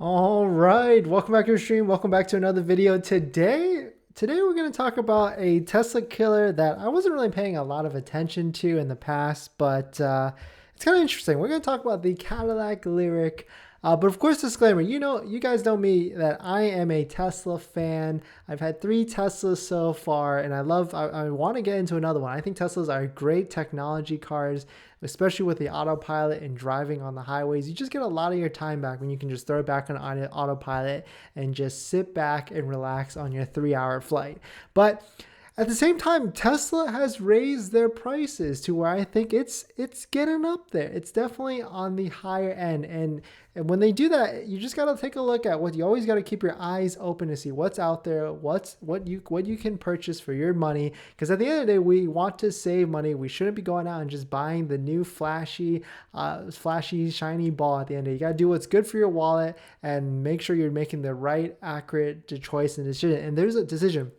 All right, welcome back to your stream. Welcome back to another video. Today we're going to talk about a Tesla killer that I wasn't really paying a lot of attention to in the past, but it's kind of interesting. We're going to talk about the Cadillac LYRIC. But of course, disclaimer, you guys know me that I am a Tesla fan. I've had 3 Teslas so far, and I want to get into another one. I think Teslas are great technology cars, especially with the autopilot and driving on the highways. You just get a lot of your time back when you can just throw it back on autopilot and just sit back and relax on your 3-hour flight. But at the same time, Tesla has raised their prices to where I think it's getting up there. It's definitely on the higher end. And when they do that, you just got to take a look at what you always got to keep your eyes open to see what's out there, what you can purchase for your money. Because at the end of the day, we want to save money. We shouldn't be going out and just buying the new flashy, shiny ball at the end of the day. You got to do what's good for your wallet and make sure you're making the right, accurate choice and decision. And there's a decision.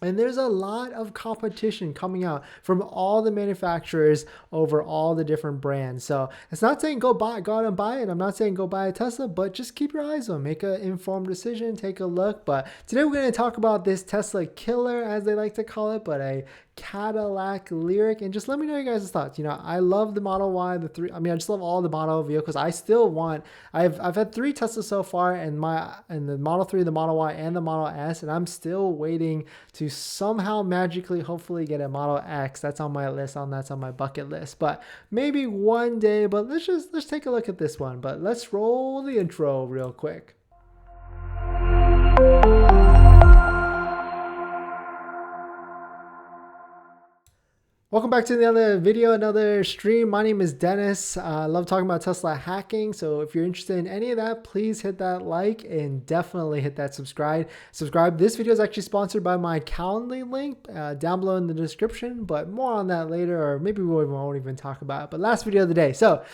And there's a lot of competition coming out from all the manufacturers over all the different brands. So it's not saying go out and buy it. I'm not saying go buy a Tesla, but just keep your eyes on, make an informed decision, take a look. But today we're going to talk about this Tesla killer, as they like to call it, but a Cadillac LYRIC. And just let me know your guys' thoughts. I love the Model Y, the 3. I just love all the model vehicles. I've had 3 Teslas so far, and the Model 3, the Model Y, and the Model S, and I'm still waiting to somehow magically hopefully get a Model X. That's on my list. That's on my bucket list. But maybe one day. But let's take a look at this one. But let's roll the intro real quick. Welcome back to another video, another stream. My name is Dennis. I love talking about Tesla hacking. So if you're interested in any of that, please hit that like and definitely hit that subscribe. This video is actually sponsored by my Calendly link down below in the description, but more on that later, or maybe we won't even talk about it. But last video of the day. So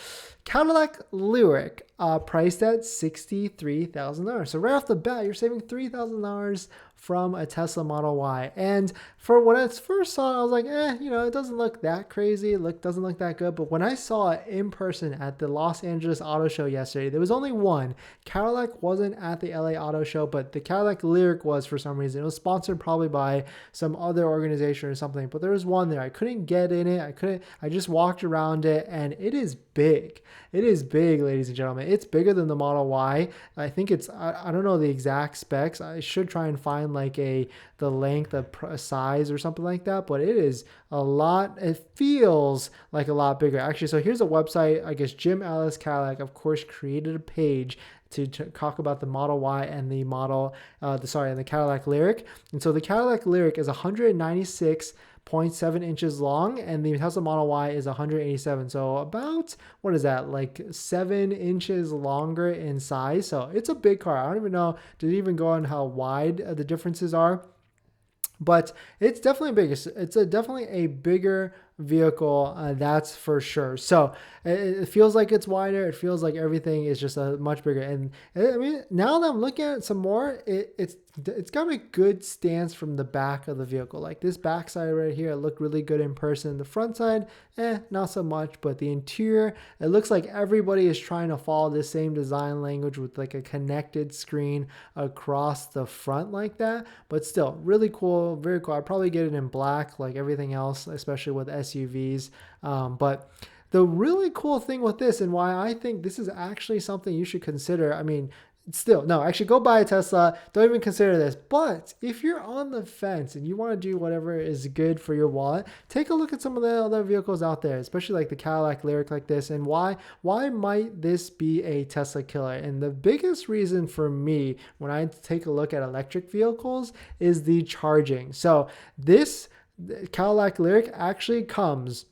Cadillac LYRIC priced at $63,000. So right off the bat, you're saving $3,000 from a Tesla Model Y. And for when I first saw it, I was like, it doesn't look that crazy. It doesn't look that good. But when I saw it in person at the Los Angeles Auto Show yesterday, there was only one. Cadillac wasn't at the LA Auto Show, but the Cadillac LYRIC was for some reason. It was sponsored probably by some other organization or something, but there was one there. I couldn't get in it. I just walked around it, and it is big. It is big, ladies and gentlemen. It's bigger than the Model Y. I think I don't know the exact specs. I should try and find the length of size or something like that, but it is a lot. It feels like a lot bigger. Actually, so here's a website. I guess Jim Ellis Cadillac, of course, created a page to talk about the Model Y and the the Cadillac LYRIC. And so the Cadillac LYRIC is 196.7 inches long, and the Tesla Model Y is 187. So about, what is that, like 7 inches longer in size. So it's a big car. I don't even know, did it even go on how wide the differences are? But it's definitely big. It's definitely a bigger vehicle, that's for sure. So it feels like it's wider. It feels like everything is just a much bigger. And now that I'm looking at it some more, it's got a good stance from the back of the vehicle. Like this back side right here, it looked really good in person. The front side, not so much. But the interior, it looks like everybody is trying to follow the same design language with like a connected screen across the front like that. But still, really cool, very cool. I'd probably get it in black like everything else, especially with SUVs. But the really cool thing with this, and why I think this is actually something you should consider, actually go buy a Tesla. Don't even consider this. But if you're on the fence and you want to do whatever is good for your wallet, take a look at some of the other vehicles out there, especially like the Cadillac LYRIC like this. And why might this be a Tesla killer? And the biggest reason for me when I take a look at electric vehicles is the charging. So this Cadillac LYRIC actually comes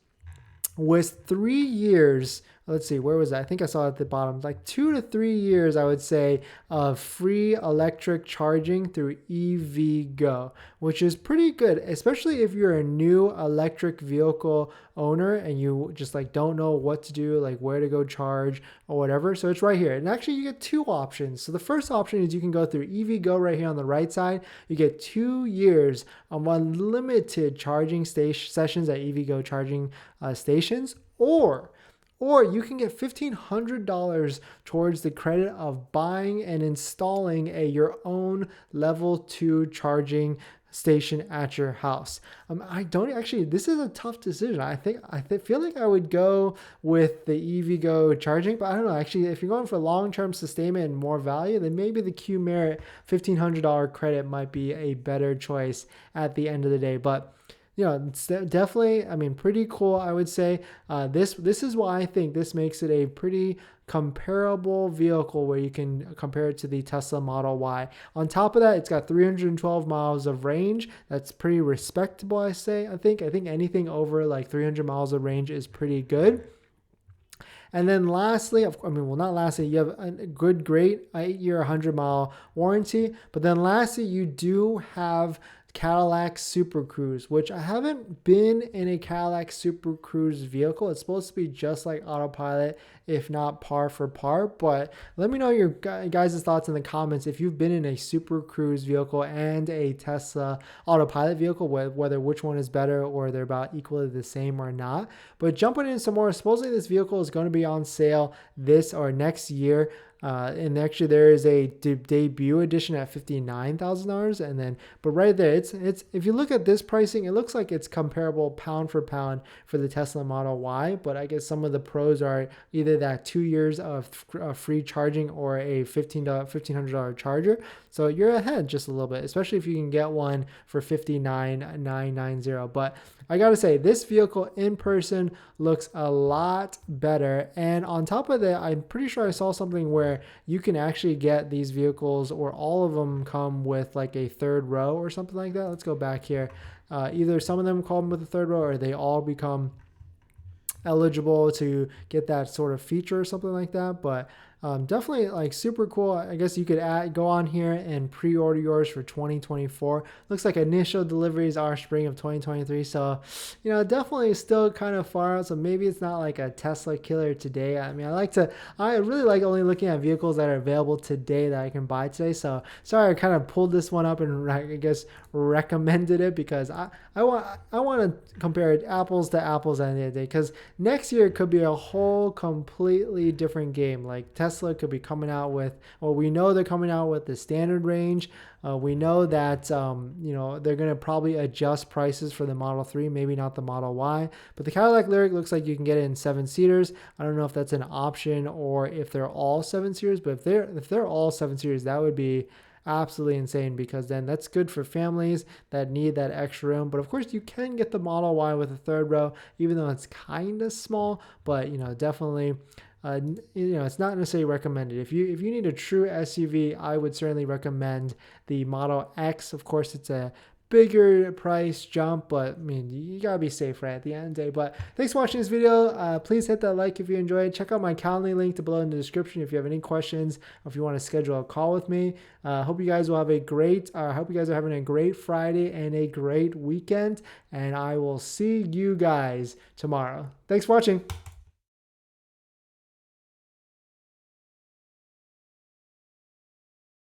with 3 years. Let's see, where was that? I think I saw it at the bottom, like 2 to 3 years, I would say, of free electric charging through EVgo, which is pretty good, especially if you're a new electric vehicle owner and you just don't know what to do, like where to go charge or whatever. So it's right here. And actually you get 2 options. So the first option is you can go through EVgo right here on the right side. You get 2 years of unlimited charging sessions at EVgo charging stations, or or you can get $1,500 towards the credit of buying and installing your own level 2 charging station at your house. I don't actually, this is a tough decision. I feel like I would go with the EVgo charging, but I don't know. Actually, if you're going for long-term sustainment and more value, then maybe the Q Merit $1,500 credit might be a better choice at the end of the day. But it's definitely, I mean, pretty cool, I would say. This is why I think this makes it a pretty comparable vehicle where you can compare it to the Tesla Model Y. On top of that, it's got 312 miles of range. That's pretty respectable, I think. I think anything over like 300 miles of range is pretty good. And then lastly, not lastly, you have a great 8-year, 100-mile warranty. But then lastly, you do have Cadillac Super Cruise, which I haven't been in a Cadillac Super Cruise vehicle. It's supposed to be just like autopilot, if not par for par. But let me know your guys' thoughts in the comments if you've been in a Super Cruise vehicle and a Tesla autopilot vehicle, whether which one is better or they're about equally the same or not. But jumping in some more, supposedly this vehicle is going to be on sale this or next year. And actually there is a debut edition at $59,000, and then but right there it's if you look at this pricing, it looks like it's comparable pound for pound for the Tesla Model Y, but I guess some of the pros are either that 2 years of free charging or a $1,500 charger. So you're ahead just a little bit, especially if you can get one for $59,990. But I gotta say, this vehicle in person looks a lot better. And on top of that, I'm pretty sure I saw something where you can actually get these vehicles, or all of them come with like a third row or something like that. Let's go back here. Either some of them come with a third row, or they all become eligible to get that sort of feature or something like that. But definitely like super cool. I guess you could go on here and pre-order yours for 2024. Looks like initial deliveries are spring of 2023. So, definitely still kind of far out. So maybe it's not like a Tesla killer today. I mean, I really like only looking at vehicles that are available today that I can buy today. So sorry, I kind of pulled this one up and I guess recommended it because I want to compare apples to apples at the end of the day, because next year it could be a whole completely different game. Like Tesla could be coming out with, well, we know they're coming out with the standard range. We know that they're going to probably adjust prices for the Model 3, maybe not the Model Y, but the Cadillac LYRIC looks like you can get it in 7-seaters. I don't know if that's an option or if they're all 7-seaters, but if they're all 7-seaters, that would be absolutely insane, because then that's good for families that need that extra room. But of course you can get the Model Y with a third row, even though it's kind of small, but definitely it's not necessarily recommended. If you need a true SUV, I would certainly recommend the Model X. Of course, it's a bigger price jump, but I mean, you gotta be safe right at the end of the day. But thanks for watching this video. Please hit that like if you enjoyed. Check out my Calendly link below in the description if you have any questions or if you want to schedule a call with me. Hope you guys will have a great hope you guys are having a great Friday and a great weekend, and I will see you guys tomorrow. Thanks for watching.